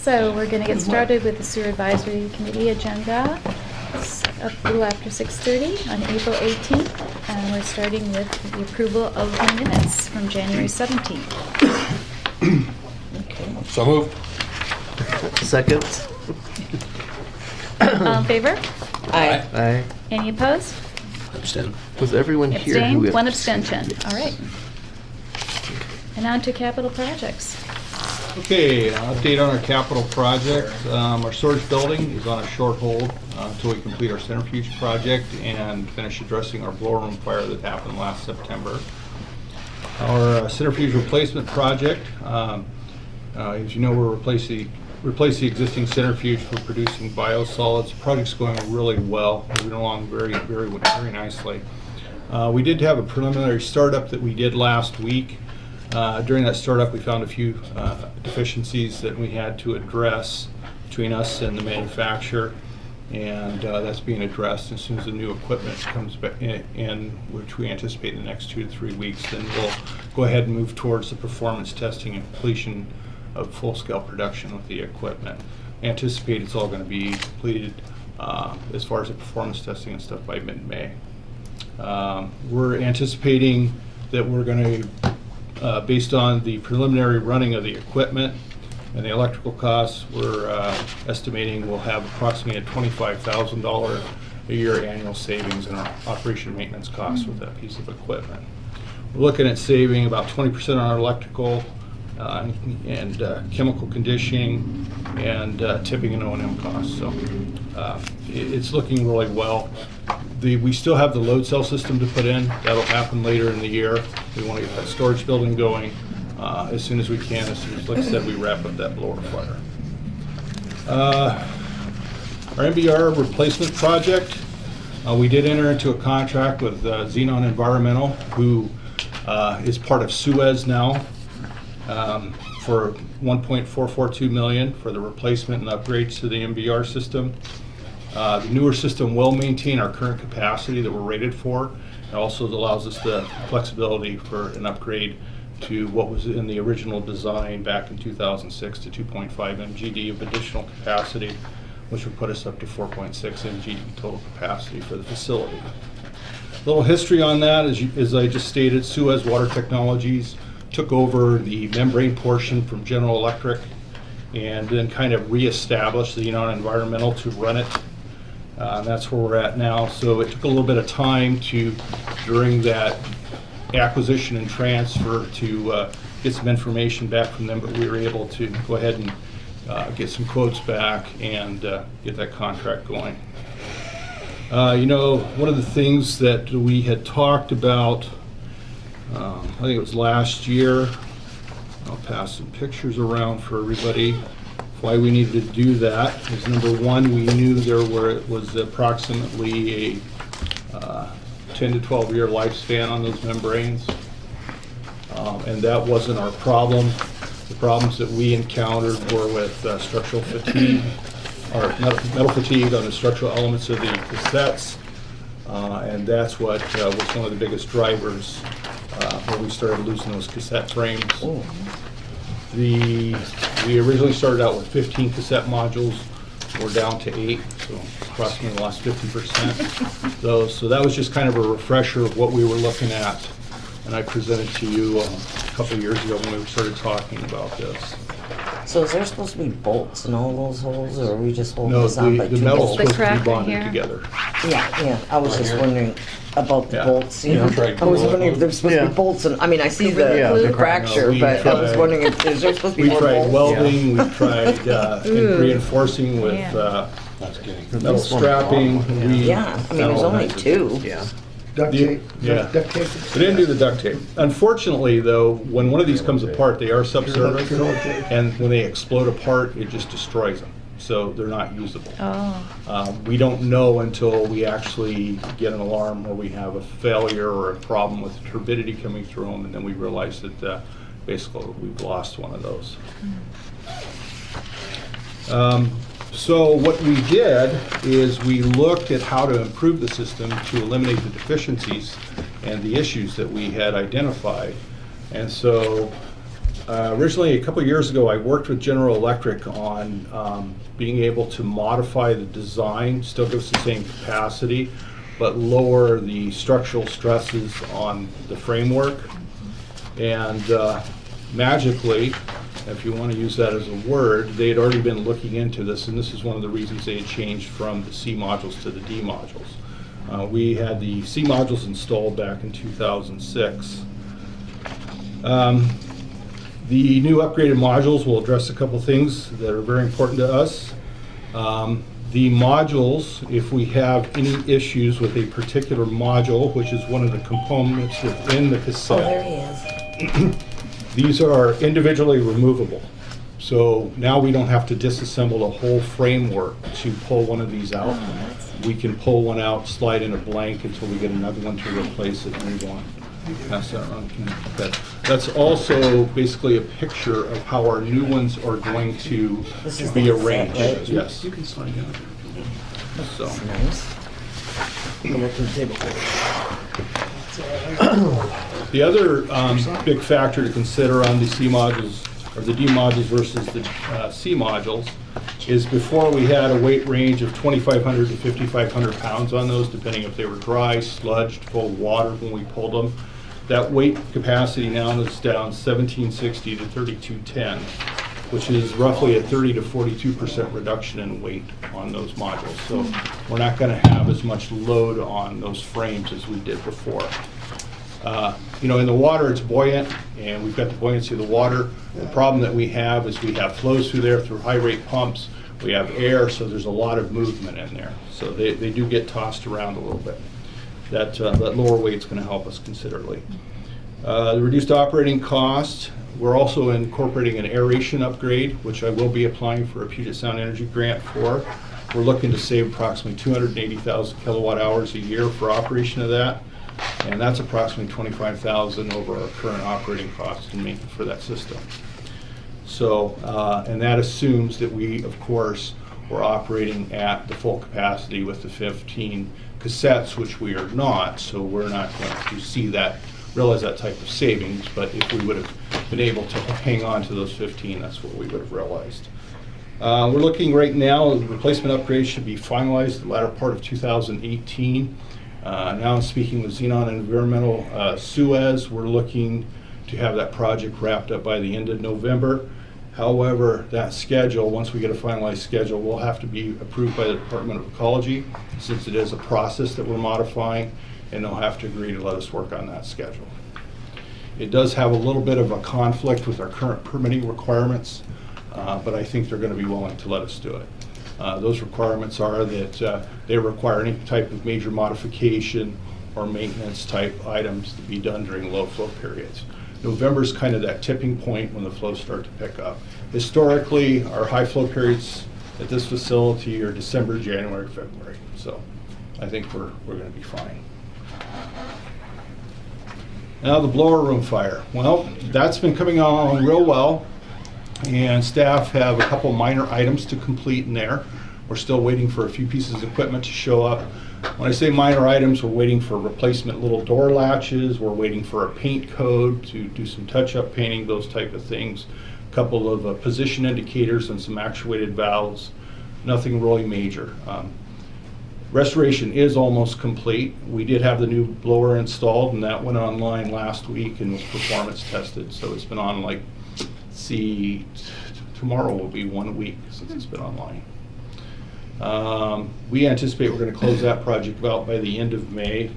So we're going to get started with the Sewer Advisory Committee agenda. It's a little after 6:30 on April 18th, and we're starting with the approval of the minutes from January 17th. So moved. Second. All in favor? Aye. Aye. Any opposed? Abstain. Was everyone here? Abstain? who One abstention. All right. And on to capital projects. Okay, update on our capital project. Our storage building is on a short hold until we complete our centrifuge project and finish addressing our blower room fire that happened last September. Our centrifuge replacement project, as you know, we're replace the existing centrifuge for producing biosolids. The project's going really well, moving along very nicely. We did have a preliminary startup that we did last week. During that startup, we found a few deficiencies that we had to address between us and the manufacturer, and that's being addressed as soon as the new equipment comes back in, which we anticipate in the next 2 to 3 weeks. Then we'll go ahead and move towards the performance testing and completion of full-scale production with the equipment. Anticipate it's all going to be completed as far as the performance testing and stuff by mid-May. We're anticipating that we're going to based on the preliminary running of the equipment and the electrical costs, we're estimating we'll have approximately a $25,000 a year annual savings in our operation and maintenance costs with that piece of equipment. We're looking at saving about 20% on our electrical and chemical conditioning and tipping and O&M costs. So it's looking really well. We still have the load cell system to put in. That'll happen later in the year. We want to get that storage building going as soon as we can, as soon as, like I said, we wrap up that blower fire. Our MBR replacement project, we did enter into a contract with Xenon Environmental, who is part of Suez now, for $1.442 million for the replacement and upgrades to the MBR system. The newer system will maintain our current capacity that we're rated for. It also allows us the flexibility for an upgrade to what was in the original design back in 2006 to 2.5 MGD of additional capacity, which would put us up to 4.6 MGD total capacity for the facility. A little history on that, as I just stated, Suez Water Technologies took over the membrane portion from General Electric and then kind of reestablished the Xenon Environmental to run it. That's where we're at now. So it took a little bit of time during that acquisition and transfer to get some information back from them, but we were able to go ahead and get some quotes back and get that contract going. You know, one of the things that we had talked about, I think it was last year, I'll pass some pictures around for everybody. Why we needed to do that is, number one, we knew there was approximately a 10 to 12 year lifespan on those membranes, and that wasn't our problem. The problems that we encountered were with structural fatigue, or metal fatigue on the structural elements of the cassettes, and that's what was one of the biggest drivers where we started losing those cassette frames. Oh. We originally started out with 15 cassette modules. We're down to 8, so approximately lost 50%. So that was just kind of a refresher of what we were looking at, and I presented to you a couple of years ago when we started talking about this. So is there supposed to be bolts in all those holes, or are we just holding No, this on by the two metal's bolts? supposed to crack be right bonded here? together. Yeah, I was just wondering about the Yeah. bolts, you know. tried I was to- wondering if there's supposed to Yeah. be bolts, and, I mean, I see Yeah. the fracture, We but I was tried- wondering if, is there supposed to be We more tried bolts? welding, we tried reinforcing with Yeah. That's kidding. metal strapping. Yeah, I mean, there's only two. Yeah. Duct Yeah. tape. Yeah. Duct tape. We didn't do the duct tape. Unfortunately, though, when one of these comes apart, they are subsurface, and when they explode apart, it just destroys them. So they're not usable. Oh, We don't know until we actually get an alarm or we have a failure or a problem with turbidity coming through them, and then we realize that basically we've lost one of those. So what we did is we looked at how to improve the system to eliminate the deficiencies and the issues that we had identified. And so Originally, a couple years ago, I worked with General Electric on being able to modify the design, still give us the same capacity, but lower the structural stresses on the framework. And magically, if you want to use that as a word, they had already been looking into this, and this is one of the reasons they had changed from the C modules to the D modules. We had the C modules installed back in 2006. The new upgraded modules will address a couple things that are very important to us. The modules, if we have any issues with a particular module, which is one of the components within the Oh, cassette, there he is. these are individually removable. So now we don't have to disassemble the whole framework to pull one of these out. We can pull one out, slide in a blank until we get another one to replace it, and move on. Pass that around. That's also basically a picture of how our new ones are going to This is be the cassette, arranged. right? Yes. You can slide down. So, Nice. the other big factor to consider on the C modules, or the D modules versus the C modules, is before we had a weight range of 2,500 to 5,500 pounds on those, depending if they were dry, sludged, full of water when we pulled them. That weight capacity now is down 1,760 to 3,210, which is roughly a 30 to 42% reduction in weight on those modules. So we're not going to have as much load on those frames as we did before. You know, in the water, it's buoyant, and we've got the buoyancy of the water. The problem that we have is we have flows through there through high-rate pumps. We have air, so there's a lot of movement in there. So they do get tossed around a little bit. That lower weight's going to help us considerably. The reduced operating cost, we're also incorporating an aeration upgrade, which I will be applying for a Puget Sound Energy grant for. We're looking to save approximately 280,000 kilowatt hours a year for operation of that. And that's approximately $25,000 over our current operating costs and maintenance for that system. So, and that assumes that we, of course, we're operating at the full capacity with the 15 cassettes, which we are not. So we're not going to realize that type of savings. But if we would have been able to hang on to those 15, that's what we would have realized. We're looking right now, the replacement upgrades should be finalized the latter part of 2018. Now I'm speaking with Xenon Environmental Suez. We're looking to have that project wrapped up by the end of November. However, that schedule, once we get a finalized schedule, will have to be approved by the Department of Ecology, since it is a process that we're modifying, and they'll have to agree to let us work on that schedule. It does have a little bit of a conflict with our current permitting requirements, but I think they're going to be willing to let us do it. Those requirements are that they require any type of major modification or maintenance type items to be done during low flow periods. November is kind of that tipping point when the flows start to pick up. Historically, our high flow periods at this facility are December, January, February. So I think we're going to be fine. Now the blower room fire. Well, that's been coming along real well, and staff have a couple minor items to complete in there. We're still waiting for a few pieces of equipment to show up. When I say minor items, we're waiting for replacement little door latches, we're waiting for a paint code to do some touch-up painting, those type of things. A couple of position indicators and some actuated valves. Nothing really major. Restoration is almost complete. We did have the new blower installed, and that went online last week and was performance tested. So it's been on, like, tomorrow will be 1 week since it's been online. We anticipate we're going to close that project out by the end of May,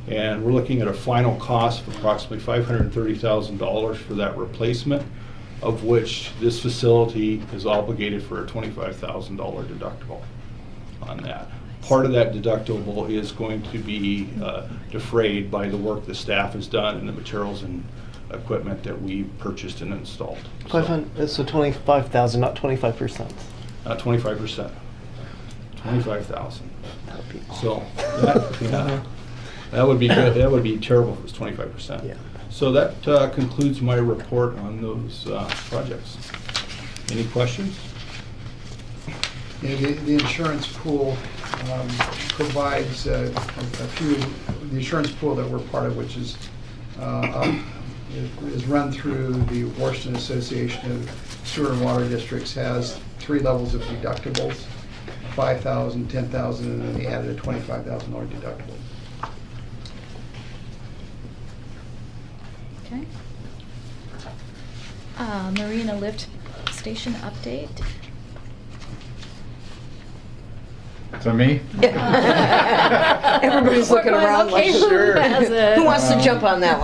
and we're looking at a final cost of approximately $530,000 for that replacement, of which this facility is obligated for a $25,000 deductible on that. Part of that deductible is going to be defrayed by the work the staff has done and the materials and equipment that we purchased and installed. So 25,000, not 25%. 25%. 25,000. That would be So that would be good. That would be terrible if it was 25%. Yeah. So that concludes my report on those projects. Any questions? Yeah, the insurance pool provides a few, the insurance pool that we're part of, which is is run through the Washington Association of Sewer and Water Districts, has 3 levels of deductibles, 5,000, 10,000, and then they added a $25,000 deductible. Okay. Marina lift station update. To me? Everybody's looking We're going, around like, okay, who sure. has it? Who wants to jump on that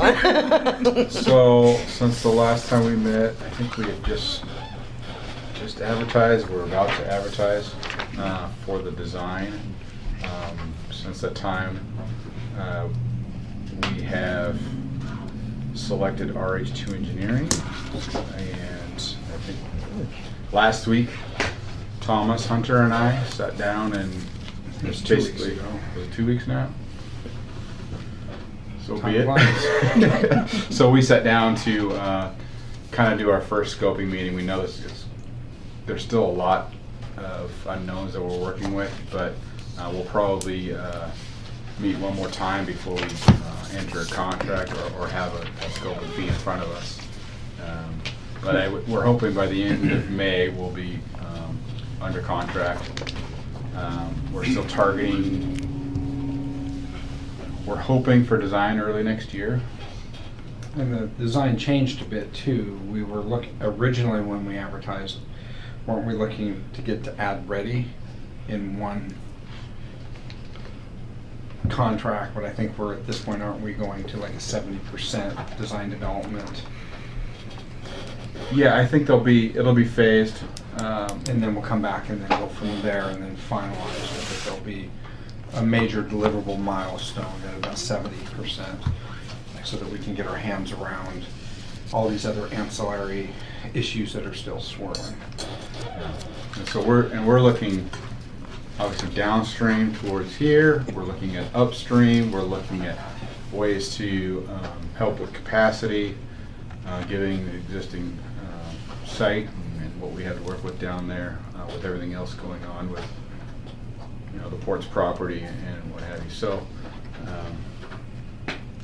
one? So, since the last time we met, I think we had just advertised, we're about to advertise for the design. Since that time, we have selected RH2 Engineering, and I think last week, Thomas Hunter and I sat down and was 2 weeks basically, ago. was it 2 weeks now? So Time be it. flies. So we sat down to kind of do our first scoping meeting. We know there's still a lot of unknowns that we're working with, but we'll probably meet one more time before we enter a contract or have a scoping fee in front of us. But we're hoping by the end of May we'll be under contract. We're still targeting, we're hoping for design early next year. And the design changed a bit too. We were originally when we advertised, weren't we looking to get to ad ready in one contract? But I think we're at this point, aren't we going to like a 70% design development? Yeah, I think it'll be phased. And then we'll come back and then go from there and then finalize. I think there'll be a major deliverable milestone at about 70%, so that we can get our hands around all these other ancillary issues that are still swirling. And so we're looking obviously downstream towards here. We're looking at upstream. We're looking at ways to help with capacity, giving the existing site and what we have to work with down there, with everything else going on with the port's property and what have you. So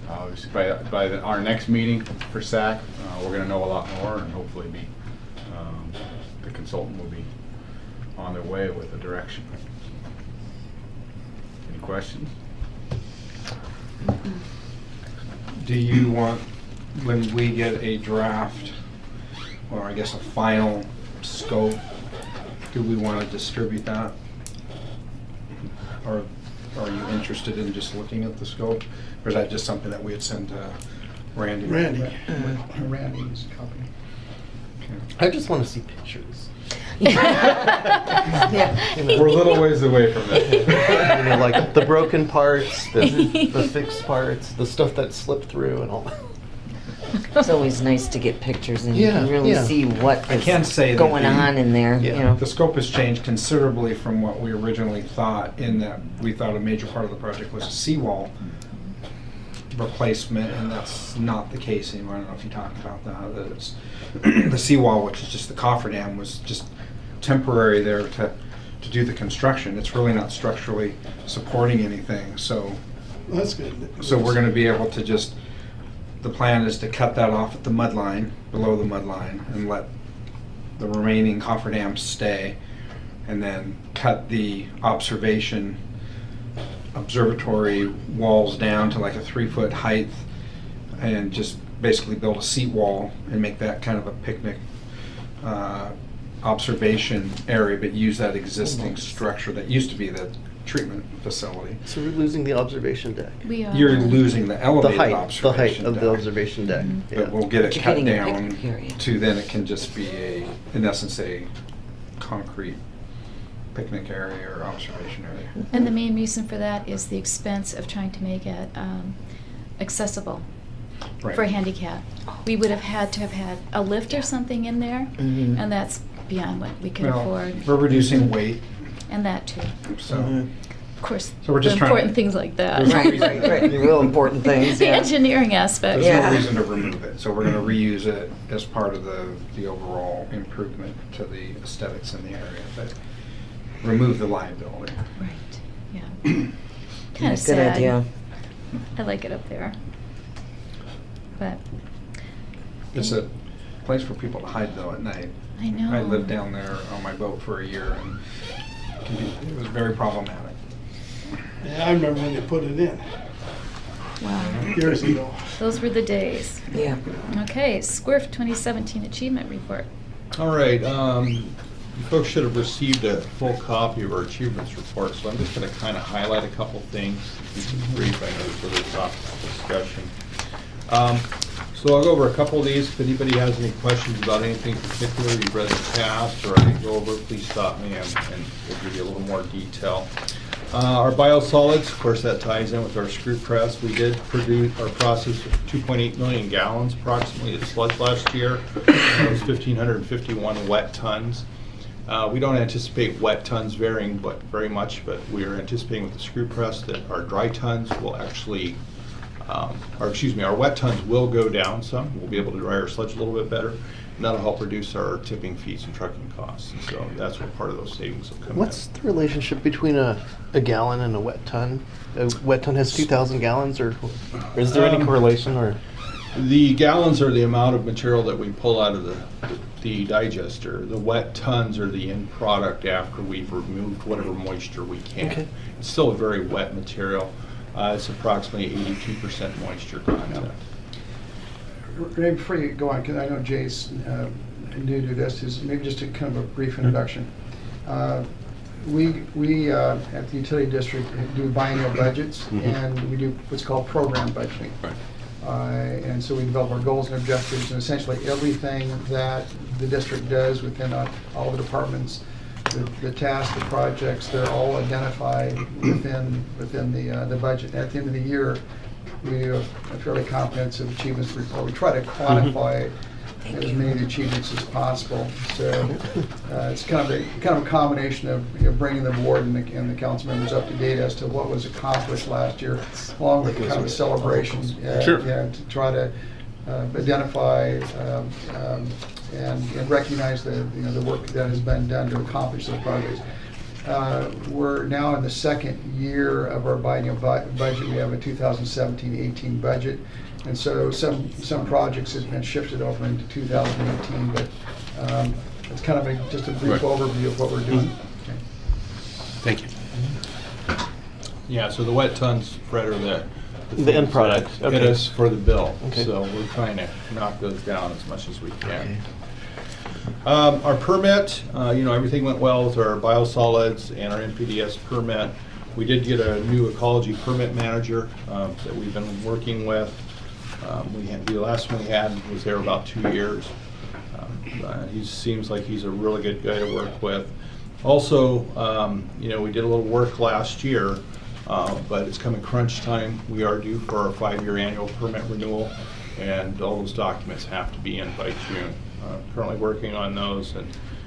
obviously by our next meeting for SAC, we're going to know a lot more, and hopefully the consultant will be on their way with the direction. Any questions? Do you want, when we get a draft, or I guess a final scope, do we want to distribute that? Or are you interested in just looking at the scope? Or is that just something that we would send to Randy? Randy's copy. I just want to see pictures. Yeah. You We're a know, little ways away from that. like the broken parts, the fixed parts, the stuff that slipped through and all that. It's always nice to get pictures and you can Yeah, really yeah. see what I can say is that going on in there, Yeah. you know. The scope has changed considerably from what we originally thought, in that we thought a major part of the project was a seawall replacement, and that's not the case anymore. I don't know if you talked about that. That it's the seawall, which is just the cofferdam, was just temporary there to do the construction. It's really not structurally supporting anything. So That's good. So we're going to be able to just, the plan is to cut that off at the mud line, below the mud line, and let the remaining cofferdams stay, and then cut the observatory walls down to like a 3-foot height, and just basically build a seat wall and make that kind of a picnic observation area, but use that existing structure that used to be the treatment facility. So we're losing the observation deck. We are. You're losing the The elevated height observation of the deck. observation deck. Mm-hmm. But we'll get it You're cut getting a down picnic area. to then it can just be in essence, a concrete picnic area or observation area. And the main reason for that is the expense of trying to make it accessible Right. for handicap. We would have had to have had a lift or something in there, Mhm. and that's beyond what we can Well, afford. we're reducing weight, And that too. so Mhm. Of course, So we're just the trying to- important things like that. There's no Right, reason- right, right. The real important things, The yeah. engineering aspect. there's Yeah. no reason to remove it. So we're going to reuse it as part of the overall improvement to the aesthetics in the area, but remove the liability. Right, yeah. Kind of Good sad. idea. I like it up there. But, It's a place for people to hide though at night. I know. I lived down there on my boat for a year and it was very problematic. Yeah, I remember when they put it in, Wow. years ago. Those were the days. Yeah. Okay, SQUIRF 2017 Achievement Report. All right, you folks should have received a full copy of our achievements report, so I'm just going to kind of highlight a couple things. This is brief, I know for the topic of discussion. So I'll go over a couple of these. If anybody has any questions about anything particular you've read in the past or I can go over, please stop me and we'll give you a little more detail. Our biosolids, of course, that ties in with our screw press. We did produce or process 2.8 million gallons approximately of sludge last year. That was 1,551 wet tons. We don't anticipate wet tons varying very much, but we are anticipating with the screw press that our dry tons will actually, our wet tons will go down some. We'll be able to dry our sludge a little bit better, and that'll help reduce our tipping fees and trucking costs. And so that's where part of those savings will come in. What's the relationship between a gallon and a wet ton? A wet ton has 2,000 gallons, or is there any correlation? Or The gallons are the amount of material that we pull out of the digester. The wet tons are the end product after we've removed whatever moisture we can. Okay. It's still a very wet material. It's approximately 82% moisture content. Ray, before you go on, because I know Jay's new to this, is maybe just a kind of a brief introduction. We at the utility district do biennial budgets, and we do what's called program budgeting. Right. And so we develop our goals and objectives, and essentially everything that the district does within all the departments, the tasks, the projects, they're all identified within the budget. At the end of the year, we do a fairly comprehensive achievements report. We try to quantify as many achievements as possible. So it's kind of a combination of bringing the board and the council members up to date as to what was accomplished last year, along with kind of a celebration to try to identify and recognize the work that has been done to accomplish those projects. We're now in the second year of our biennial budget. We have a 2017-18 budget, and so some projects have been shifted over into 2018. But it's kind of just a brief overview of what we're doing. Okay. Thank you. Yeah, so the wet tons, Fred, are the end product. that hit us for the bill. Okay. So we're trying to knock those down as much as we can. Our permit, everything went well with our biosolids and our NPDES permit. We did get a new ecology permit manager that we've been working with. The last one we had was there about 2 years. He seems like he's a really good guy to work with. Also, we did a little work last year, but it's coming crunch time. We are due for our 5-year annual permit renewal, and all those documents have to be in by June. Currently working on those, and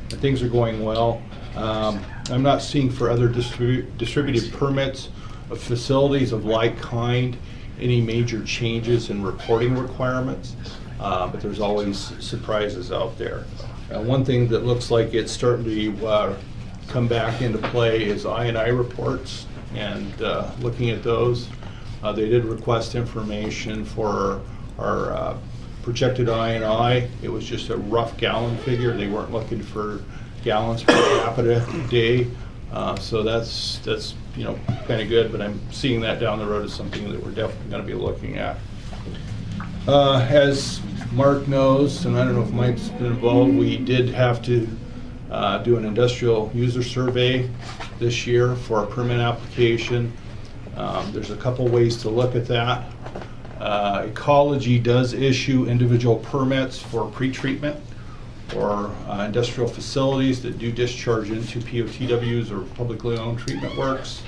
things are going well. I'm not seeing for other distributed permits of facilities of like kind any major changes in reporting requirements, but there's always surprises out there. One thing that looks like it's starting to come back into play is I&I reports, and looking at those, they did request information for our projected I&I. It was just a rough gallon figure. They weren't looking for gallons per capita day. So that's kind of good, but I'm seeing that down the road as something that we're definitely going to be looking at. As Mark knows, and I don't know if Mike's been involved, we did have to do an industrial user survey this year for our permit application. There's a couple ways to look at that. Ecology does issue individual permits for pretreatment or industrial facilities that do discharge into POTWs or publicly owned treatment works.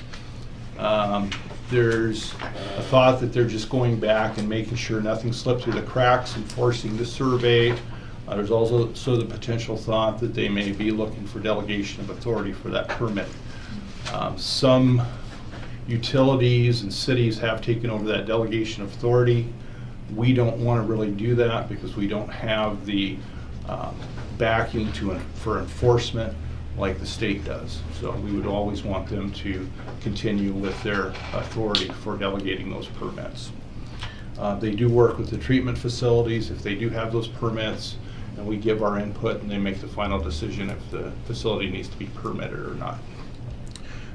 There's a thought that they're just going back and making sure nothing slipped through the cracks and forcing the survey. There's also the potential thought that they may be looking for delegation of authority for that permit. Some utilities and cities have taken over that delegation of authority. We don't want to really do that because we don't have the backing for enforcement like the state does. So we would always want them to continue with their authority for delegating those permits. They do work with the treatment facilities if they do have those permits, and we give our input and they make the final decision if the facility needs to be permitted or not.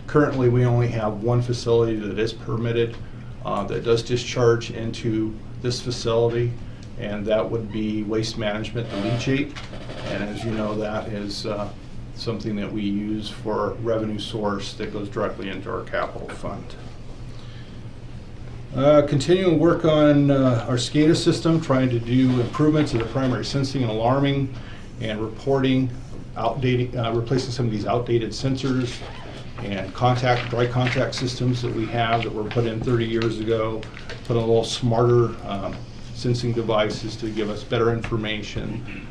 Currently, we only have one facility that is permitted that does discharge into this facility, and that would be Waste Management, the leachate. And as you know, that is something that we use for revenue source that goes directly into our capital fund. Continuing work on our SCADA system, trying to do improvements in the primary sensing and alarming and reporting, replacing some of these outdated sensors and dry contact systems that we have that were put in 30 years ago, put in a little smarter sensing devices to give us better information,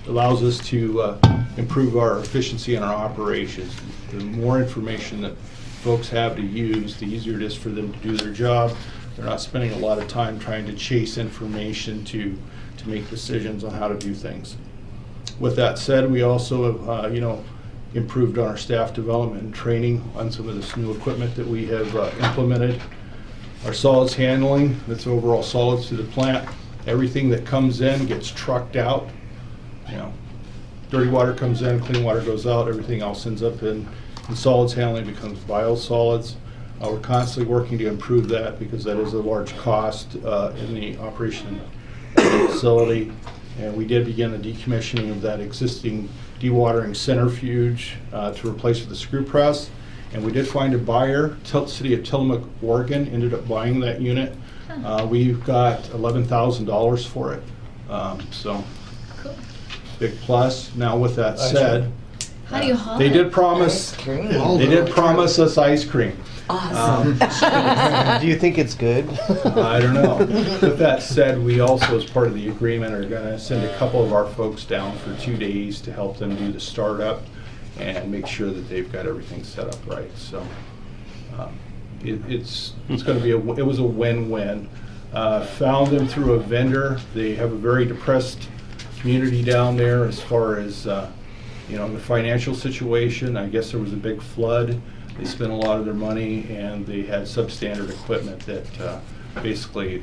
allows us to improve our efficiency in our operations. The more information that folks have to use, the easier it is for them to do their job. They're not spending a lot of time trying to chase information to make decisions on how to do things. With that said, we also improved on our staff development and training on some of this new equipment that we have implemented. Our solids handling, that's overall solids to the plant. Everything that comes in gets trucked out. Dirty water comes in, clean water goes out, everything else ends up in solids handling, becomes biosolids. We're constantly working to improve that because that is a large cost in the operation of the facility. And we did begin the decommissioning of that existing dewatering centrifuge to replace with the screw press. And we did find a buyer. City of Tillamook, Oregon ended up buying that unit. We've got $11,000 for it. So, Cool. big plus. Now, with that said, How do you haul they it? did promise. Ice cream. They did promise us ice cream. Awesome. Do you think it's good? I don't know. With that said, we also, as part of the agreement, are going to send a couple of our folks down for 2 days to help them do the startup and make sure that they've got everything set up right. So it's going to be it was a win-win. Found them through a vendor. They have a very depressed community down there as far as the financial situation. I guess there was a big flood. They spent a lot of their money, and they had substandard equipment that basically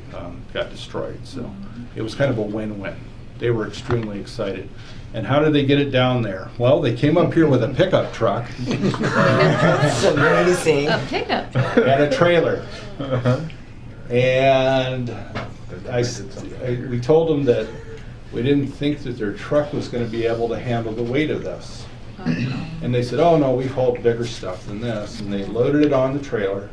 got destroyed. So it was kind of a win-win. They were extremely excited. And how did they get it down there? Well, they came up here with a pickup truck That's amazing. A pickup. and a trailer. And we told them that we didn't think that their truck was going to be able to handle the weight of this. And they said, oh no, we've hauled bigger stuff than this. And they loaded it on the trailer.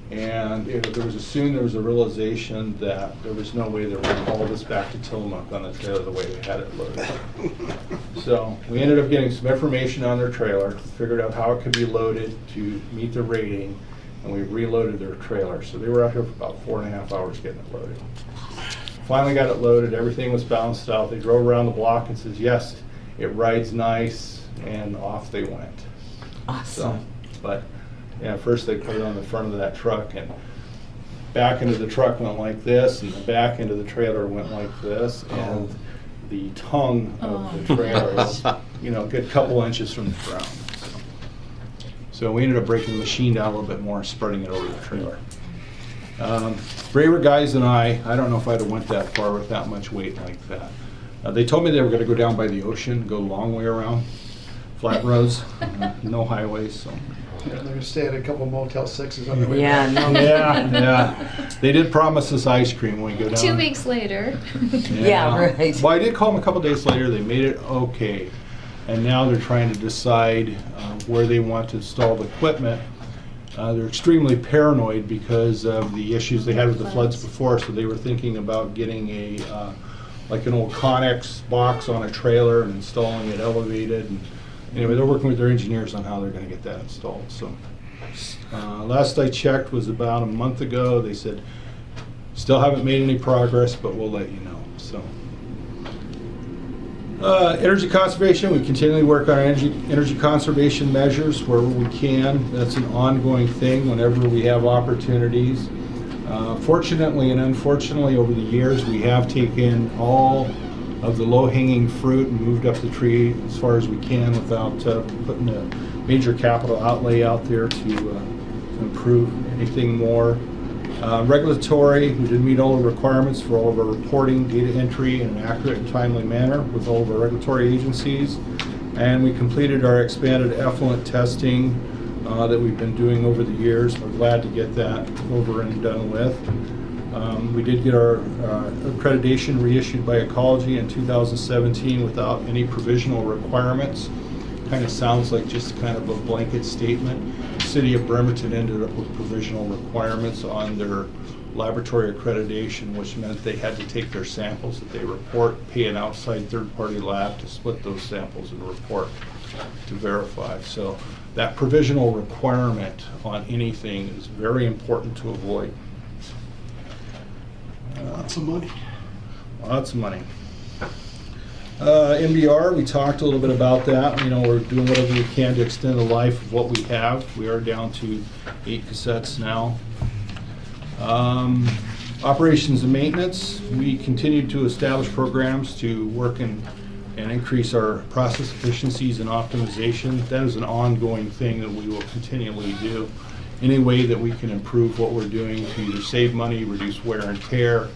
And there was a realization that there was no way they were going to haul this back to Tillamook on the trailer the way they had it loaded. So we ended up getting some information on their trailer, figured out how it could be loaded to meet the rating, and we reloaded their trailer. So they were out here for about 4.5 hours getting it loaded. Finally got it loaded, everything was balanced out. They drove around the block and says, yes, it rides nice, and off they went. Awesome. But yeah, first they put it on the front of that truck, and back into the truck went like this, and the back end of the trailer went like this, and the tongue of the trailer is, a good couple inches from the ground. So we ended up breaking the machine down a little bit more and spreading it over the trailer. Braver guys and I don't know if I'd have went that far with that much weight like that. They told me they were going to go down by the ocean, go a long way around, flat roads, no highways. So. They're going to stay at a couple Motel 6s on the way Yeah, back. no. Yeah. They did promise us ice cream when we go down. 2 weeks later. Yeah, right. Well, I did call them a couple days later. They made it okay. And now they're trying to decide where they want to install the equipment. They're extremely paranoid because of the issues they had with the floods before, so they were thinking about getting like an old Connex box on a trailer and installing it elevated. And anyway, they're working with their engineers on how they're going to get that installed. So last I checked was about a month ago. They said, still haven't made any progress, but we'll let you know. So. Energy conservation, we continually work on energy conservation measures wherever we can. That's an ongoing thing whenever we have opportunities. Fortunately and unfortunately, over the years, we have taken all of the low-hanging fruit and moved up the tree as far as we can without putting a major capital outlay out there to improve anything more. Regulatory, we did meet all the requirements for all of our reporting, data entry in an accurate and timely manner with all of our regulatory agencies. And we completed our expanded effluent testing that we've been doing over the years. We're glad to get that over and done with. We did get our accreditation reissued by Ecology in 2017 without any provisional requirements. Kind of sounds like just kind of a blanket statement. The City of Bremerton ended up with provisional requirements on their laboratory accreditation, which meant they had to take their samples that they report, pay an outside third-party lab to split those samples and report to verify. So that provisional requirement on anything is very important to avoid. Lots of money. Lots of money. MBR, we talked a little bit about that. You know, we're doing whatever we can to extend the life of what we have. We are down to 8 cassettes now. Operations and maintenance, we continue to establish programs to work and increase our process efficiencies and optimization. That is an ongoing thing that we will continually do. Any way that we can improve what we're doing to either save money, reduce wear and tear,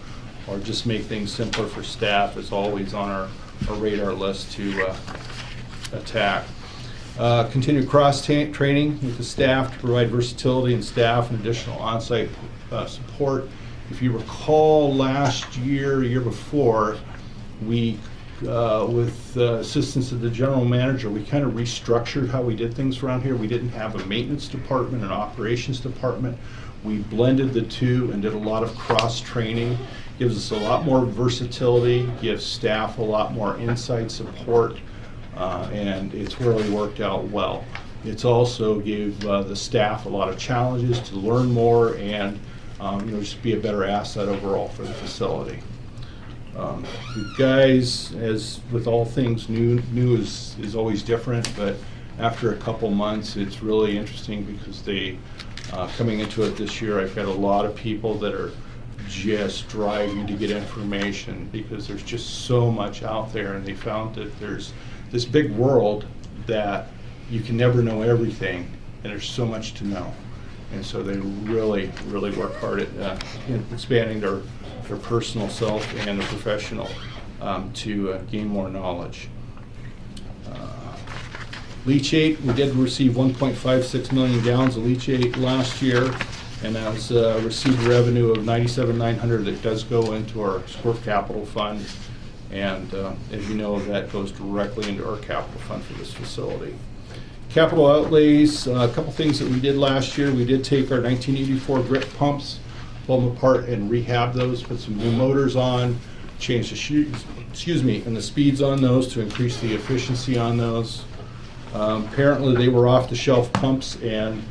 or just make things simpler for staff is always on our radar list to attack. Continue cross-training with the staff to provide versatility and staff and additional on-site support. If you recall last year, year before, we, with assistance of the general manager, we kind of restructured how we did things around here. We didn't have a maintenance department and operations department. We blended the two and did a lot of cross-training. Gives us a lot more versatility, gives staff a lot more inside support, and it's really worked out well. It's also gave the staff a lot of challenges to learn more and just be a better asset overall for the facility. You guys, as with all things new is always different, but after a couple months, it's really interesting because they, coming into it this year, I've got a lot of people that are just driving to get information because there's just so much out there, and they found that there's this big world that you can never know everything, and there's so much to know. And so they really, really work hard at expanding their personal self and their professional to gain more knowledge. Leachate, we did receive 1.56 million gallons of leachate last year, and that was received revenue of $97,900 that does go into our SCORF capital fund. And as you know, that goes directly into our capital fund for this facility. Capital outlays, a couple things that we did last year. We did take our 1984 grip pumps, pull them apart and rehab those, put some new motors on, change the and the speeds on those to increase the efficiency on those. Apparently they were off-the-shelf pumps, and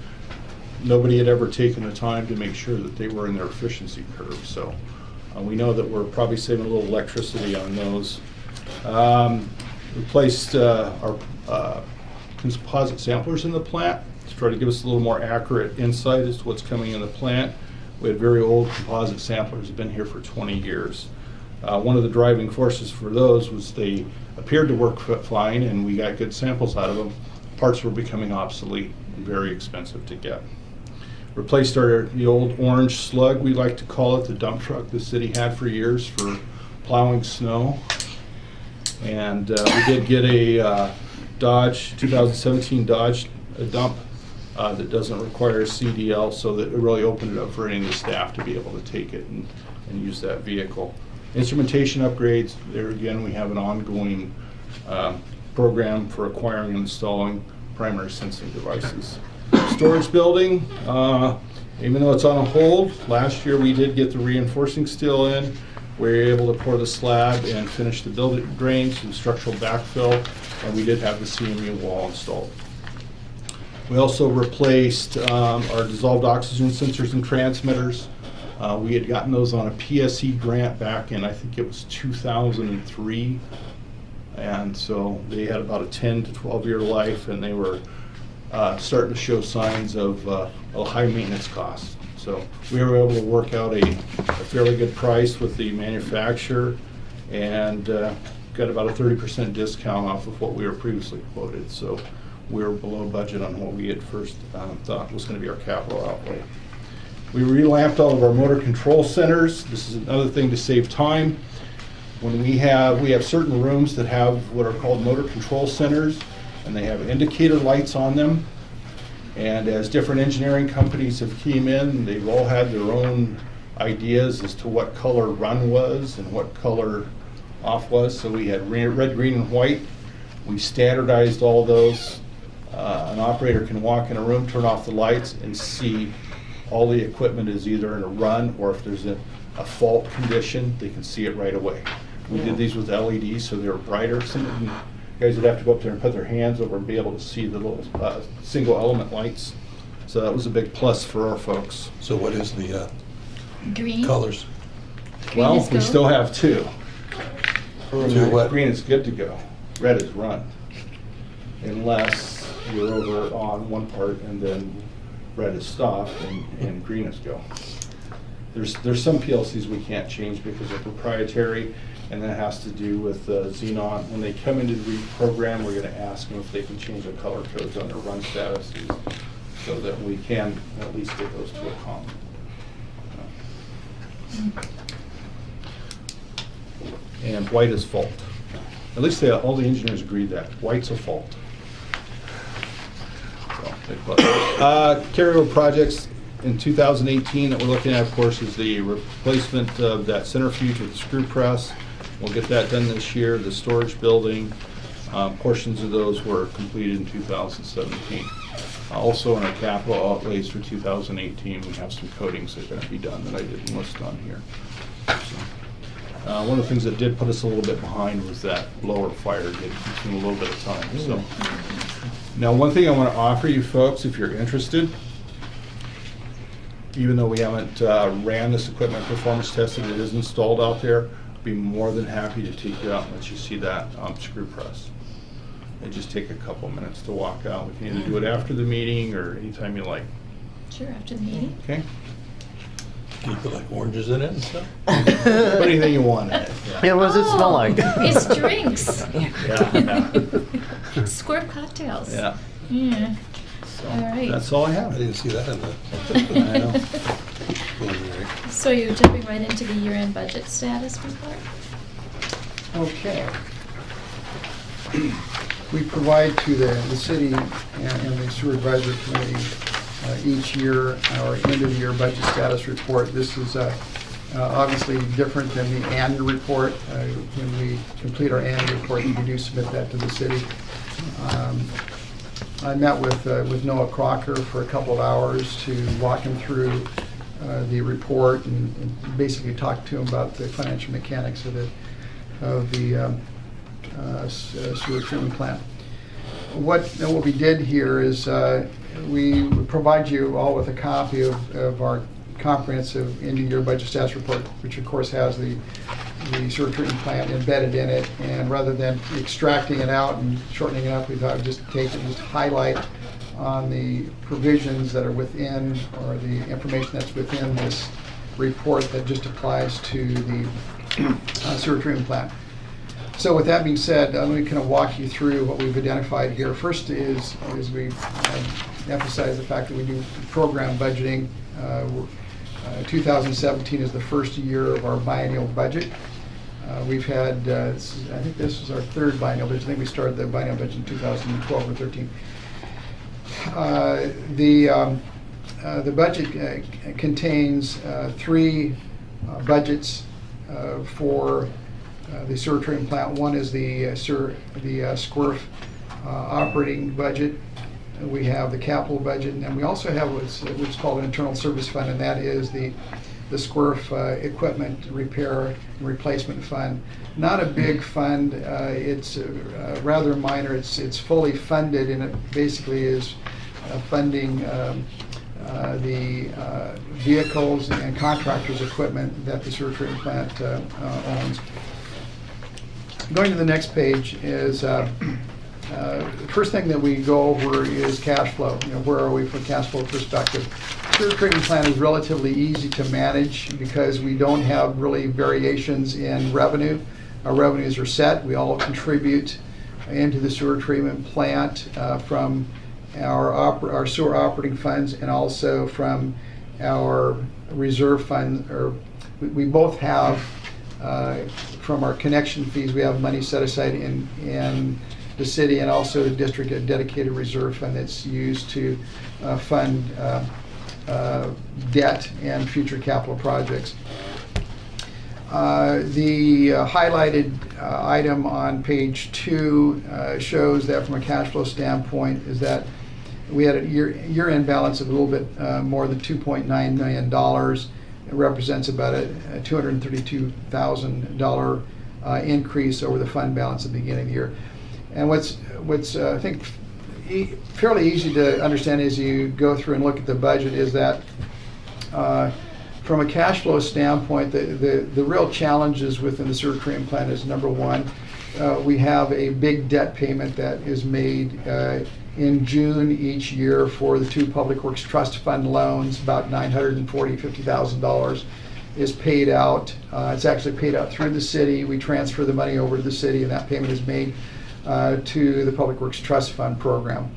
nobody had ever taken the time to make sure that they were in their efficiency curve. So we know that we're probably saving a little electricity on those. Replaced our composite samplers in the plant to try to give us a little more accurate insight as to what's coming in the plant. We had very old composite samplers, have been here for 20 years. One of the driving forces for those was they appeared to work fine, and we got good samples out of them. Parts were becoming obsolete and very expensive to get. Replaced the old orange slug, we like to call it, the dump truck the city had for years for plowing snow. And we did get a Dodge, 2017 Dodge dump that doesn't require a CDL, so that it really opened it up for any of the staff to be able to take it and use that vehicle. Instrumentation upgrades, there again we have an ongoing program for acquiring and installing primary sensing devices. Storage building, even though it's on hold, last year we did get the reinforcing steel in. We were able to pour the slab and finish the building drains and structural backfill, and we did have the CMU wall installed. We also replaced our dissolved oxygen sensors and transmitters. We had gotten those on a PSE grant back in, I think it was 2003, and so they had about a 10 to 12 year life, and they were starting to show signs of a high maintenance cost. So we were able to work out a fairly good price with the manufacturer, and got about a 30% discount off of what we were previously quoted. So we were below budget on what we had first thought was going to be our capital outlay. We relamped all of our motor control centers. This is another thing to save time. When we have certain rooms that have what are called motor control centers, and they have indicator lights on them. And as different engineering companies have came in, they've all had their own ideas as to what color run was and what color off was. So we had red, green, and white. We standardized all those. An operator can walk in a room, turn off the lights, and see all the equipment is either in a run, or if there's a fault condition, they can see it right away. We did these with LEDs, so they were brighter. Some of you guys would have to go up there and put their hands over and be able to see the little single element lights. So that was a big plus for our folks. So what is the Green? colors? Green Well, is we go. still have two. Two what? Green is good to go. Red is run. Unless you're over on one part and then red is stop and green is go. There's some PLCs we can't change because they're proprietary, and that has to do with Xenon. When they come into the reprogram, we're going to ask them if they can change the color codes on their run statuses so that we can at least get those to a common. And white is fault. At least all the engineers agreed that white's a fault. So, big plus. Carryover projects in 2018 that we're looking at, of course, is the replacement of that centrifuge with the screw press. We'll get that done this year. The storage building, portions of those were completed in 2017. Also, in our capital outlays for 2018, we have some coatings that are going to be done that I didn't list on here. So, one of the things that did put us a little bit behind was that blower fire did consume a little bit of time. So, now one thing I want to offer you folks, if you're interested, even though we haven't ran this equipment performance tested, it is installed out there, I'd be more than happy to take you out and let you see that screw press. It just take a couple minutes to walk out. We can either do it after the meeting or anytime you like. Sure, after the meeting. Okay? Can you put like oranges in it and stuff? Put anything you want in it. Yeah, what does it smell like? It's drinks. Yeah. Squirt cocktails. Yeah. Yeah. So, All right. that's all I I have. didn't see that in the. I know. So you're jumping right into the year-end budget status report? Okay. We provide to the city and the sewer advisory committee each year our end-of-the-year budget status report. This is obviously different than the annual report. When we complete our annual report, we do submit that to the city. I met with Noah Crocker for a couple of hours to walk him through the report and basically talk to him about the financial mechanics of the sewer treatment plant. What we did here is we provide you all with a copy of our comprehensive end-of-year budget status report, which of course has the sewer treatment plant embedded in it. And rather than extracting it out and shortening it up, we thought we'd just take it and just highlight on the provisions that are within, or the information that's within this report that just applies to the sewer treatment plant. So with that being said, let me kind of walk you through what we've identified here. First is we emphasize the fact that we do program budgeting. 2017 is the first year of our biennial budget. We've had, I think this is our third biennial budget. I think we started the biennial budget in 2012 or 13. The budget contains three budgets for the sewer treatment plant. One is the SCWRF operating budget. We have the capital budget, and we also have what's called an internal service fund, and that is the SCWRF equipment repair and replacement fund. Not a big fund. It's rather minor. It's fully funded, and it basically is funding the vehicles and contractors' equipment that the sewer treatment plant owns. Going to the next page is the first thing that we go over is cash flow. Where are we from a cash flow perspective? Sewer treatment plant is relatively easy to manage because we don't have really variations in revenue. Our revenues are set. We all contribute into the sewer treatment plant from our sewer operating funds and also from our reserve fund, or we both have, from our connection fees, we have money set aside in the city, and also the district, a dedicated reserve fund that's used to fund debt and future capital projects. The highlighted item on page 2 shows that from a cash flow standpoint is that we had a year-end balance of a little bit more than $2.9 million. It represents about a $232,000 increase over the fund balance at the beginning of the year. And what's I think fairly easy to understand as you go through and look at the budget is that from a cash flow standpoint, the real challenges within the sewer treatment plant is, number one, we have a big debt payment that is made in June each year for the 2 Public Works Trust Fund loans. About $950,000 is paid out. It's actually paid out through the city. We transfer the money over to the city, and that payment is made to the Public Works Trust Fund program.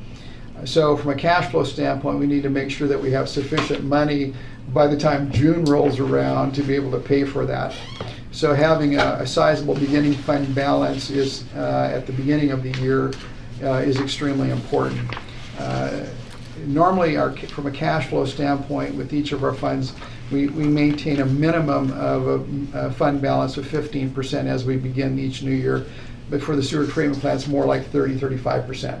So from a cash flow standpoint, we need to make sure that we have sufficient money by the time June rolls around to be able to pay for that. So having a sizable beginning fund balance is at the beginning of the year is extremely important. Normally, from a cash flow standpoint, with each of our funds, we maintain a minimum of a fund balance of 15% as we begin each new year. But for the sewer treatment plants, more like 30-35%.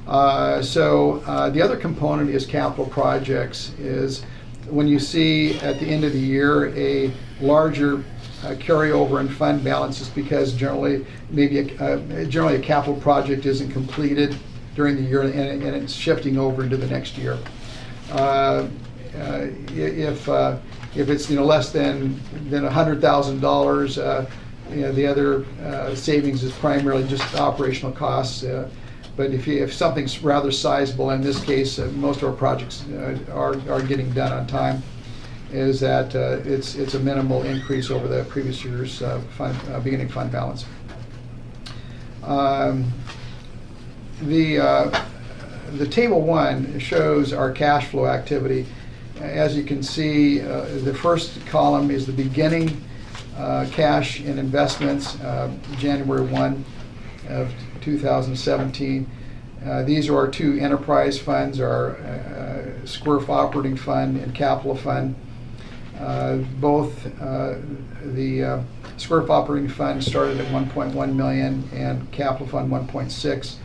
The other component is capital projects. Is when you see at the end of the year a larger carryover in fund balances, because generally a capital project isn't completed during the year and it's shifting over into the next year. If it's less than $100,000, the other savings is primarily just operational costs. But if something's rather sizable, in this case, most of our projects are getting done on time, is that it's a minimal increase over the previous year's beginning fund balance. The table 1 shows our cash flow activity. As you can see, the first column is the beginning cash and investments, January 1 of 2017. These are our 2 enterprise funds, our SCWRF operating fund and capital fund. Both the SCWRF operating fund started at $1.1 million and capital fund 1.6.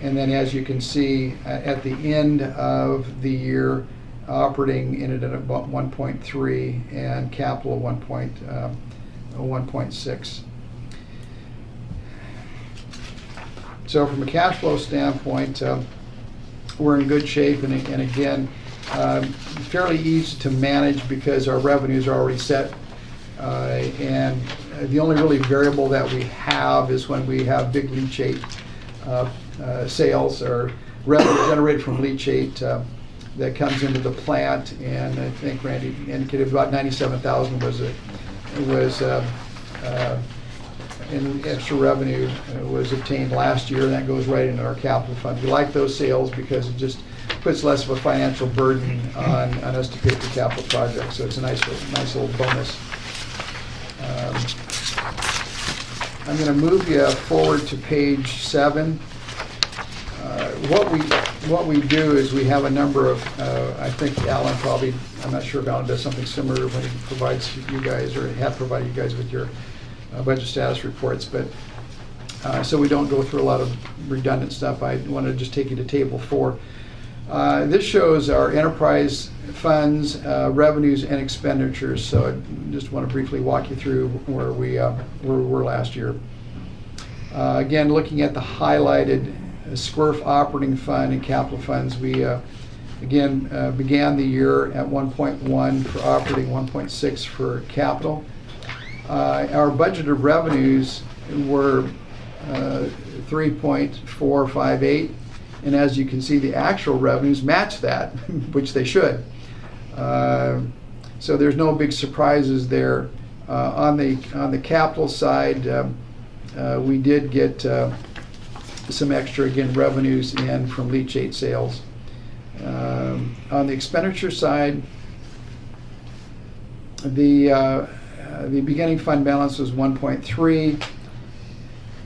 And then, as you can see, at the end of the year, operating ended at about 1.3 and capital 1.6. So from a cash flow standpoint, we're in good shape, and again, fairly easy to manage because our revenues are already set. And the only really variable that we have is when we have big leachate sales or revenue generated from leachate that comes into the plant. And I think Randy indicated about $97,000 was in extra revenue was obtained last year, and that goes right into our capital fund. We like those sales because it just puts less of a financial burden on us to pay for capital projects. So it's a nice little bonus. I'm going to move you forward to page 7. What we do is we have a number of, I think Alan probably, I'm not sure if Alan does something similar when he provides you guys, or have provided you guys with your budget status reports, but so we don't go through a lot of redundant stuff. I want to just take you to table 4. This shows our enterprise funds, revenues, and expenditures. So I just want to briefly walk you through where we were last year. Again, looking at the highlighted SCWRF operating fund and capital funds, we again began the year at 1.1 for operating, 1.6 for capital. Our budgeted revenues were 3.458, and as you can see, the actual revenues match that, which they should. So there's no big surprises there. On the capital side, we did get some extra, again, revenues in from leachate sales. On the expenditure side, the beginning fund balance was 1.3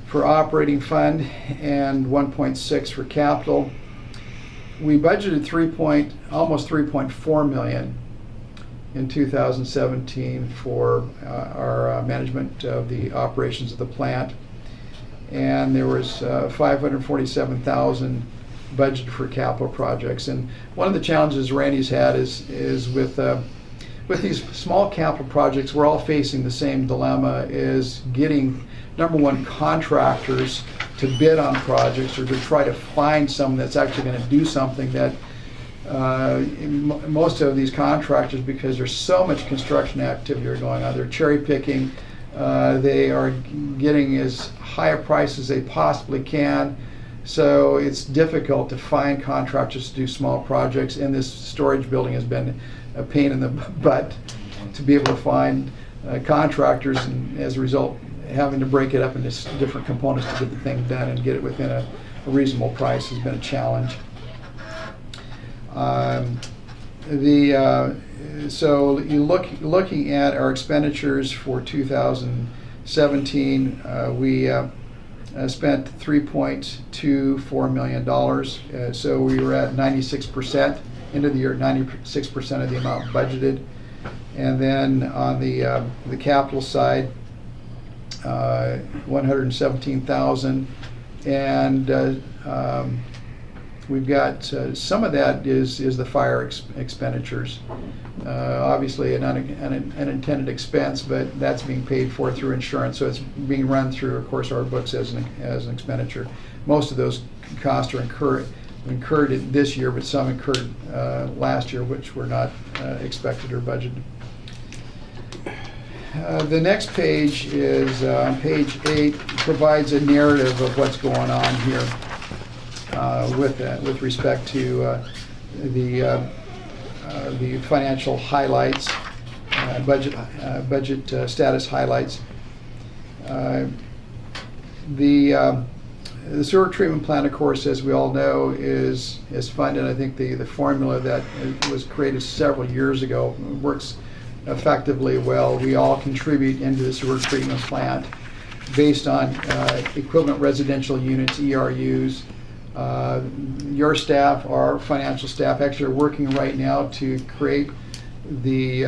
for operating fund and 1.6 for capital. We budgeted almost 3.4 million in 2017 for our management of the operations of the plant, and there was 547,000 budgeted for capital projects. And one of the challenges Randy's had is with these small capital projects, we're all facing the same dilemma: is getting, number one, contractors to bid on projects, or to try to find someone that's actually going to do something that most of these contractors, because there's so much construction activity going on, they're cherry picking. They are getting as high a price as they possibly can. So it's difficult to find contractors to do small projects, and this storage building has been a pain in the butt to be able to find contractors, and as a result having to break it up into different components to get the thing done and get it within a reasonable price has been a challenge. So looking at our expenditures for 2017, we spent $3.24 million. So we were at 96% into the year, 96% of the amount budgeted. And then on the capital side, 117,000, and we've got some of that is the fire expenditures. Obviously an unintended expense, but that's being paid for through insurance, so it's being run through, of course, our books as an expenditure. Most of those costs are incurred this year, but some incurred last year, which were not expected or budgeted. The next page is page 8, provides a narrative of what's going on here with respect to the financial highlights, budget status highlights. The sewer treatment plant, of course, as we all know, is funded. I think the formula that was created several years ago works effectively well. We all contribute into the sewer treatment plant based on equivalent residential units, ERUs. Your staff, our financial staff, actually are working right now to create the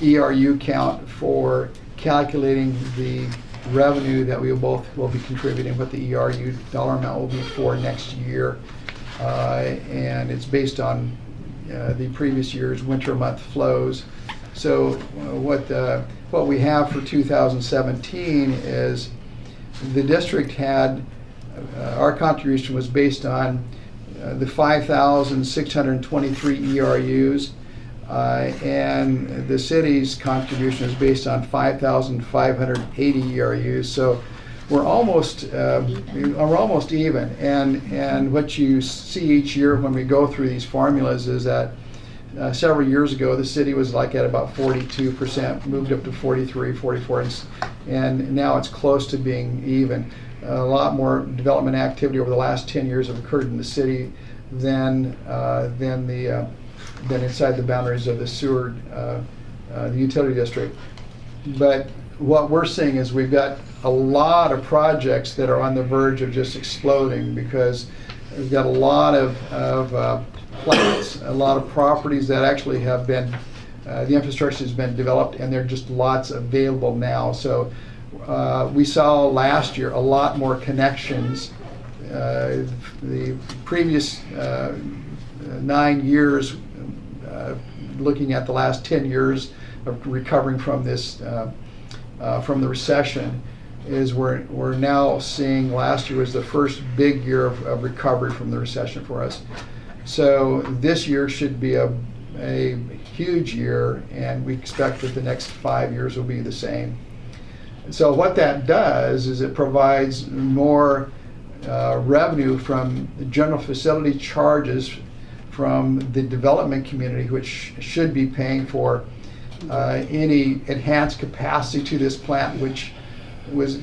ERU count for calculating the revenue that we both will be contributing, what the ERU dollar amount will be for next year. And it's based on the previous year's winter month flows. So what we have for 2017 is the district had, our contribution was based on the 5,623 ERUs, and the city's contribution is based on 5,580 ERUs. So we're almost even. And what you see each year when we go through these formulas is that several years ago the city was like at about 42%, moved up to 43, 44, and now it's close to being even. A lot more development activity over the last 10 years have occurred in the city than inside the boundaries of the sewer, the utility district. But what we're seeing is we've got a lot of projects that are on the verge of just exploding, because we've got a lot of plants, a lot of properties that actually have been, the infrastructure has been developed, and there are just lots available now. So we saw last year a lot more connections. The previous 9 years, looking at the last 10 years of recovering from this, from the recession, is we're now seeing last year was the first big year of recovery from the recession for us. So this year should be a huge year, and we expect that the next 5 years will be the same. So what that does is it provides more revenue from the general facility charges from the development community, which should be paying for any enhanced capacity to this plant, which was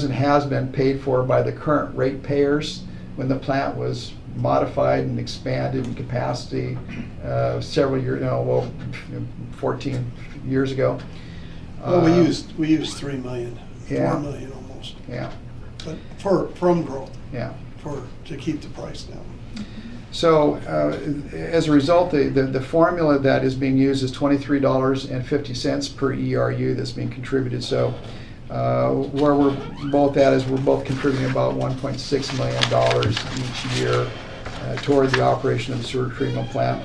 and has been paid for by the current ratepayers when the plant was modified and expanded in capacity several years, 14 years ago. Well, we used 3 million, Yeah. 4 million almost, Yeah, but from growth, yeah. to keep the price down. So as a result, the formula that is being used is $23.50 per ERU that's being contributed. So where we're both at is we're both contributing about $1.6 million each year toward the operation of the sewer treatment plant.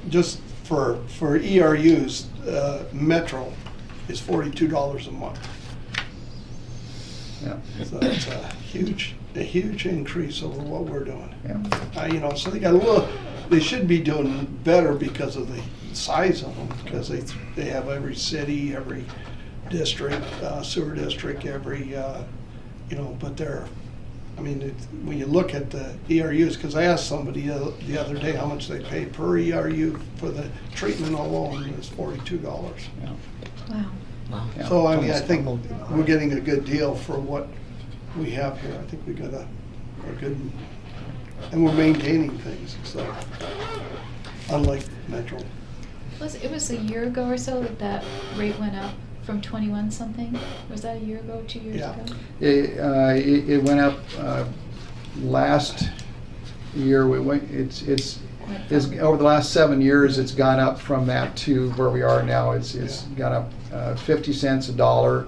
Just for ERUs, Metro is $42 a month. Yeah, So that's a huge increase over what we're doing. yeah. So they should be doing better because of the size of them, because they have every city, every district, sewer district, every, but when you look at the ERUs, because I asked somebody the other day how much they pay per ERU for the treatment alone, and it's $42. Wow. Yeah. So, I think we're getting a good deal for what we have here. I think we got a good, and we're maintaining things, so, unlike Metro. It was a year ago or so that rate went up from 21 something? Was that a year ago, 2 years Yeah. ago? It went up last year. It's over the last 7 years. It's gone up from that to where we are now. It's gone up 50 cents, $1.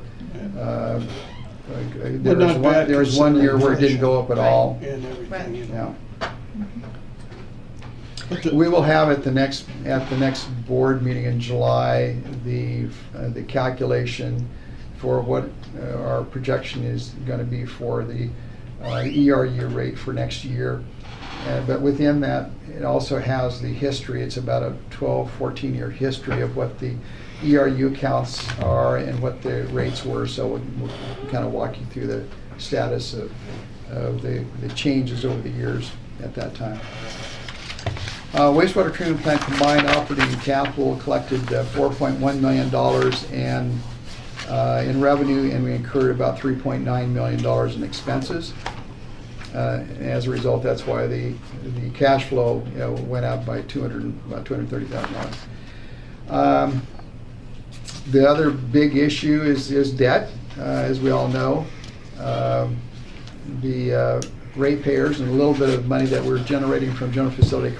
But not bad There was one year where it didn't considering go up at all. And everything, Yeah. But the- We will have at the next board meeting in July the calculation for what our projection is going to be for the ERU rate for next year. But within that, it also has the history. It's about a 12, 14-year history of what the ERU counts are and what the rates were. So we'll kind of walk you through the status of the changes over the years at that time. Wastewater treatment plant combined operating capital collected $4.1 million in revenue, and we incurred about $3.9 million in expenses. As a result, that's why the cash flow went up by about $230,000. The other big issue is debt, as we all know. The ratepayers and a little bit of money that we're generating from general facility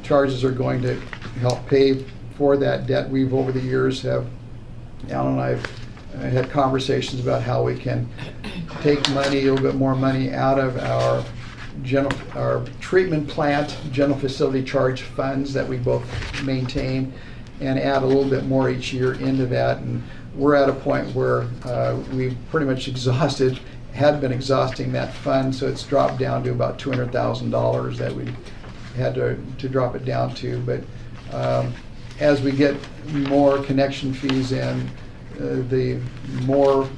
charges are going to help pay for that debt. We've over the years Alan and I have had conversations about how we can take money, a little bit more money out of our treatment plant general facility charge funds that we both maintain, and add a little bit more each year into that. And we're at a point where we've pretty much had been exhausting that fund, so it's dropped down to about $200,000 that we had to drop it down to. But as we get more connection fees in, the more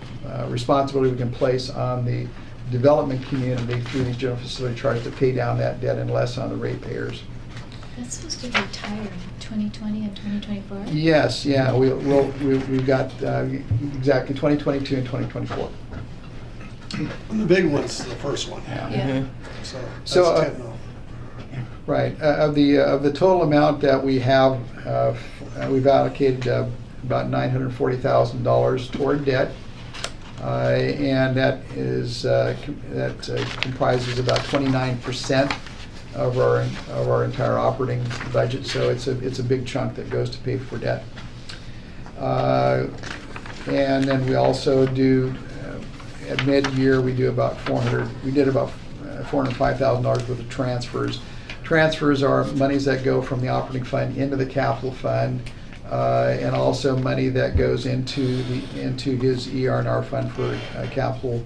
responsibility we can place on the development community through these general facility charges to pay down that debt and less on the ratepayers. That's supposed to retire in 2020 and 2024? Yes, yeah, we've got exactly 2022 and 2024. And the big one's the first one. Yeah. So So, that's 10 mil. Right. Of the total amount that we have, we've allocated about $940,000 toward debt, and that comprises about 29% of our entire operating budget. So it's a big chunk that goes to pay for debt. And then we also do at mid-year we did about $405,000 worth of transfers. Transfers are monies that go from the operating fund into the capital fund, and also money that goes into his ER&R fund for capital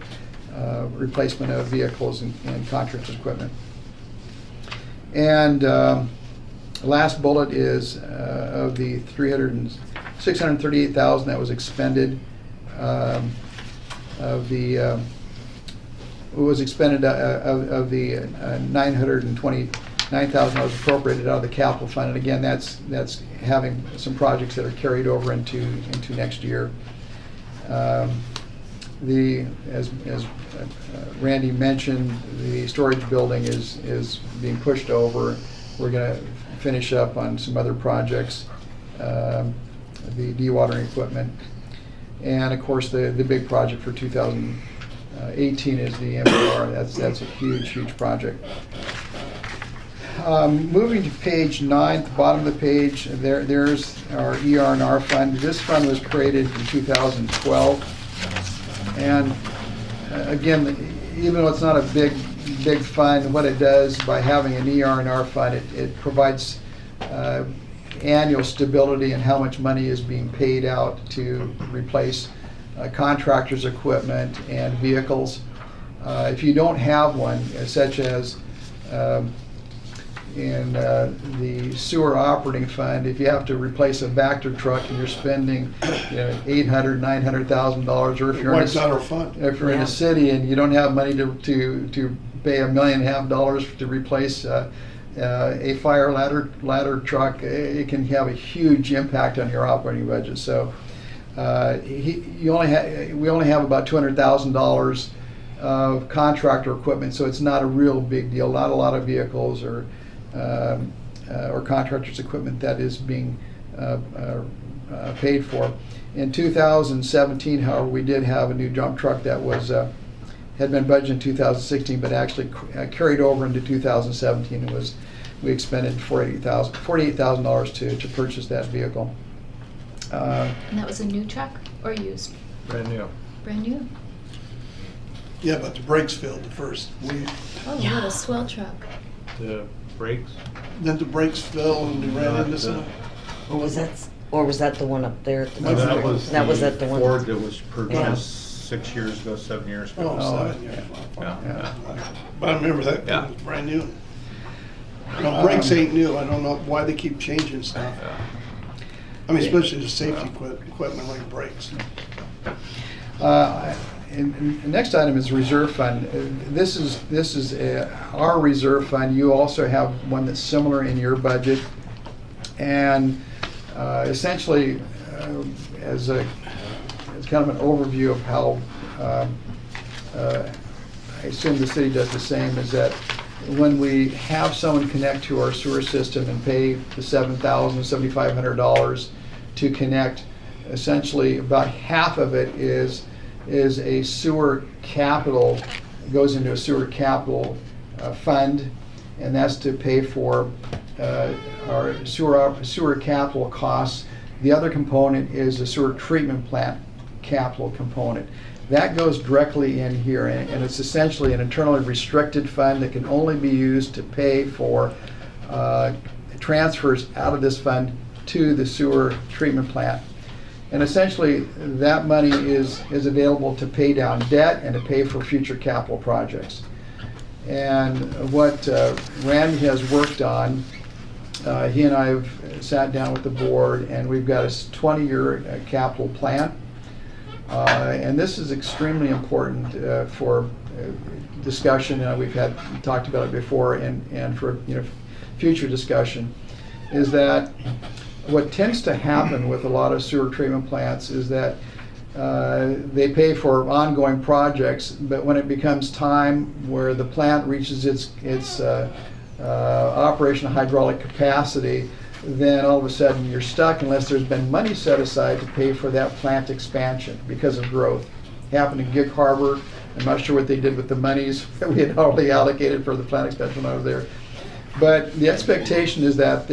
replacement of vehicles and contractors' equipment. And last bullet is of the $638,000 that was expended. Of the $929,000 appropriated out of the capital fund, and again, that's having some projects that are carried over into next year. As Randy mentioned, the storage building is being pushed over. We're going to finish up on some other projects, the dewatering equipment. And of course, the big project for 2018 is the MBR. That's a huge project. Moving to page 9, at the bottom of the page, there's our ER&R fund. This fund was created in 2012. And again, even though it's not a big fund, what it does by having an ER&R fund, it provides annual stability in how much money is being paid out to replace contractors' equipment and vehicles. If you don't have one, such as in the sewer operating fund, if you have to replace a Vector truck and you're spending $800,000, $900,000, or if you're Wipes out our fund. if you're in a city and you don't have money to pay $1.5 million to replace a fire ladder truck, it can have a huge impact on your operating budget. So we only have about $200,000 of contractor equipment, so it's not a real big deal. Not a lot of vehicles or contractors' equipment that is being paid for. In 2017, however, we did have a new dump truck that was had been budgeted in 2016, but actually carried over into 2017. We expended $48,000 to purchase that vehicle. And that was a new truck or used? Brand new. Brand new? Yeah, but the brakes failed the first. Oh, what a swell truck. The brakes? Then the brakes fell and we ran into some. Or was that the one up there? At the No, that was at the one. Ford that was purchased Yeah. 6 years ago, 7 years ago. Oh, 7 years. Yeah. But I remember that Yeah. it was brand new. No, brakes ain't new. I don't know why they keep changing stuff. I mean, especially the safety equipment like brakes. And the next item is reserve fund. This is our reserve fund. You also have one that's similar in your budget, and essentially, as kind of an overview of how I assume the city does the same, is that when we have someone connect to our sewer system and pay the $7,000, $7,500 to connect, essentially about half of it is a sewer capital, goes into a sewer capital fund, and that's to pay for our sewer capital costs. The other component is the sewer treatment plant capital component. That goes directly in here, and it's essentially an internally restricted fund that can only be used to pay for transfers out of this fund to the sewer treatment plant. And essentially, that money is available to pay down debt and to pay for future capital projects. And what Randy has worked on, he and I have sat down with the board, and we've got a 20-year capital plan. And this is extremely important for discussion. We've talked about it before, and for future discussion, is that what tends to happen with a lot of sewer treatment plants is that they pay for ongoing projects, but when it becomes time where the plant reaches its operational hydraulic capacity, then all of a sudden you're stuck unless there's been money set aside to pay for that plant expansion because of growth. Happened in Gig Harbor. I'm not sure what they did with the monies that we had already allocated for the plant expansion over there. But the expectation is that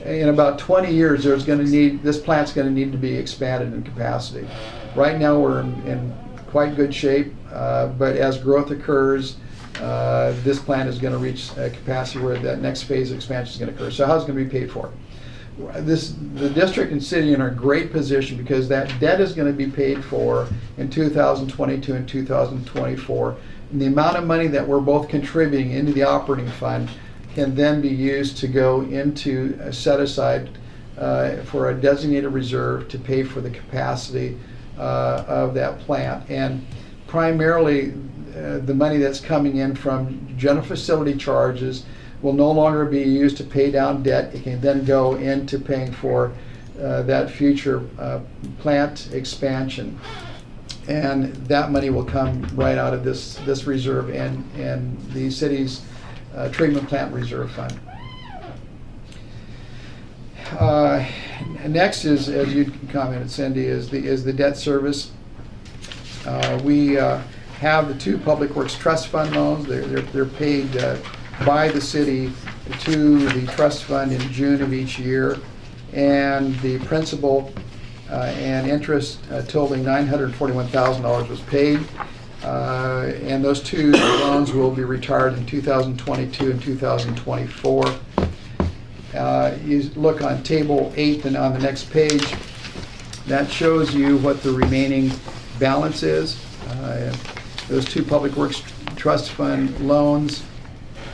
in about 20 years, this plant's going to need to be expanded in capacity. Right now, we're in quite good shape, but as growth occurs, this plant is going to reach a capacity where that next phase of expansion is going to occur. So how's it going to be paid for? The district and city are in a great position because that debt is going to be paid for in 2022 and 2024. And the amount of money that we're both contributing into the operating fund can then be used to go into a set aside for a designated reserve to pay for the capacity of that plant. And primarily the money that's coming in from general facility charges will no longer be used to pay down debt. It can then go into paying for that future plant expansion. And that money will come right out of this reserve and the city's treatment plant reserve fund. Next is, as you commented, Cindy, is the debt service. We have the two Public Works Trust Fund loans. They're paid by the city to the trust fund in June of each year, and the principal and interest totaling $941,000 was paid. And those two loans will be retired in 2022 and 2024. You look on table 8 and on the next page, that shows you what the remaining balance is. Those two Public Works Trust Fund loans,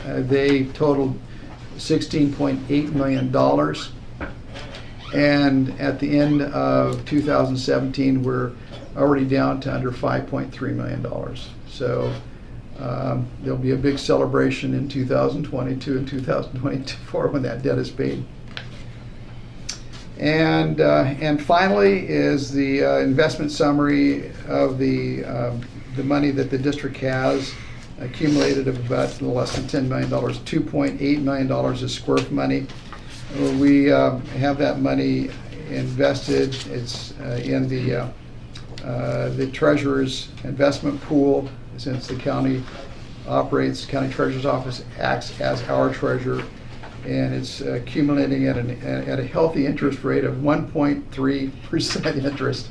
they totaled $16.8 million. And at the end of 2017, we're already down to under $5.3 million. So there'll be a big celebration in 2022 and 2024 when that debt is paid. And finally is the investment summary of the money that the district has accumulated of about less than $10 million. $2.8 million is SQUIRF money. We have that money invested. It's in the treasurer's investment pool, since the county operates, county treasurer's office acts as our treasurer, and it's accumulating at a healthy interest rate of 1.3% interest.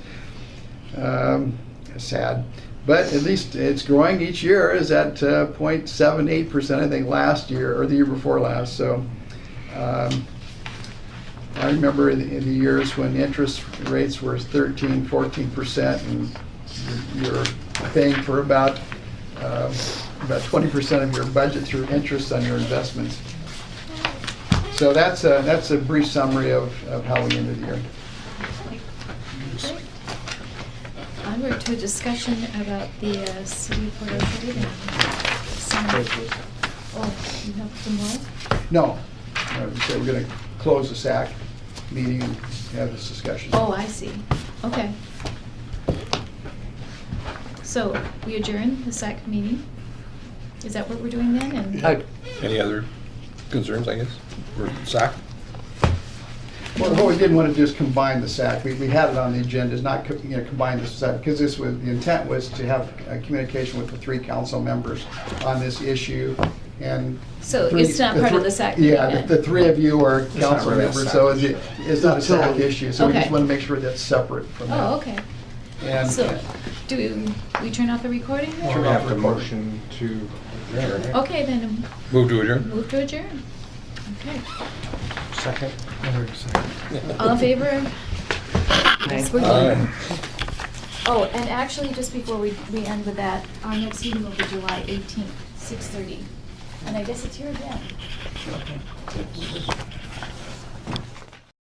Sad, but at least it's growing each year. Is at 0.78%, I think, last year or the year before last. So I remember in the years when interest rates were 13, 14%, and you're paying for about 20% of your budget through interest on your investments. So that's a brief summary of how we ended the year. Onward to a discussion about the city Port Orchard. Oh, you have some more? No, so we're going to close the SAC meeting and have this discussion. Oh, I see. Okay. So we adjourn the SAC meeting? Is that what we're doing then? And Any other concerns, I guess, for SAC? Well, what we didn't want to do is combine the SAC. We had it on the agenda, is not combine the SAC, because this was, the intent was to have a communication with the 3 council members on this issue. And so it's not part of the SAC? Yeah, the 3 of you are council really a members, SAC so it's not a SAC issue. So we Okay. just want to make sure that's separate from that. Oh, okay. And So do we turn off the recording? then? Should we have the motion to adjourn? Okay, then Move to adjourn? move to adjourn. Okay. Second? All in favor? Yes, we're Aye. done. Oh, and actually, just before we end with that, our next meeting will be July 18th, 6:30. And I guess it's here again.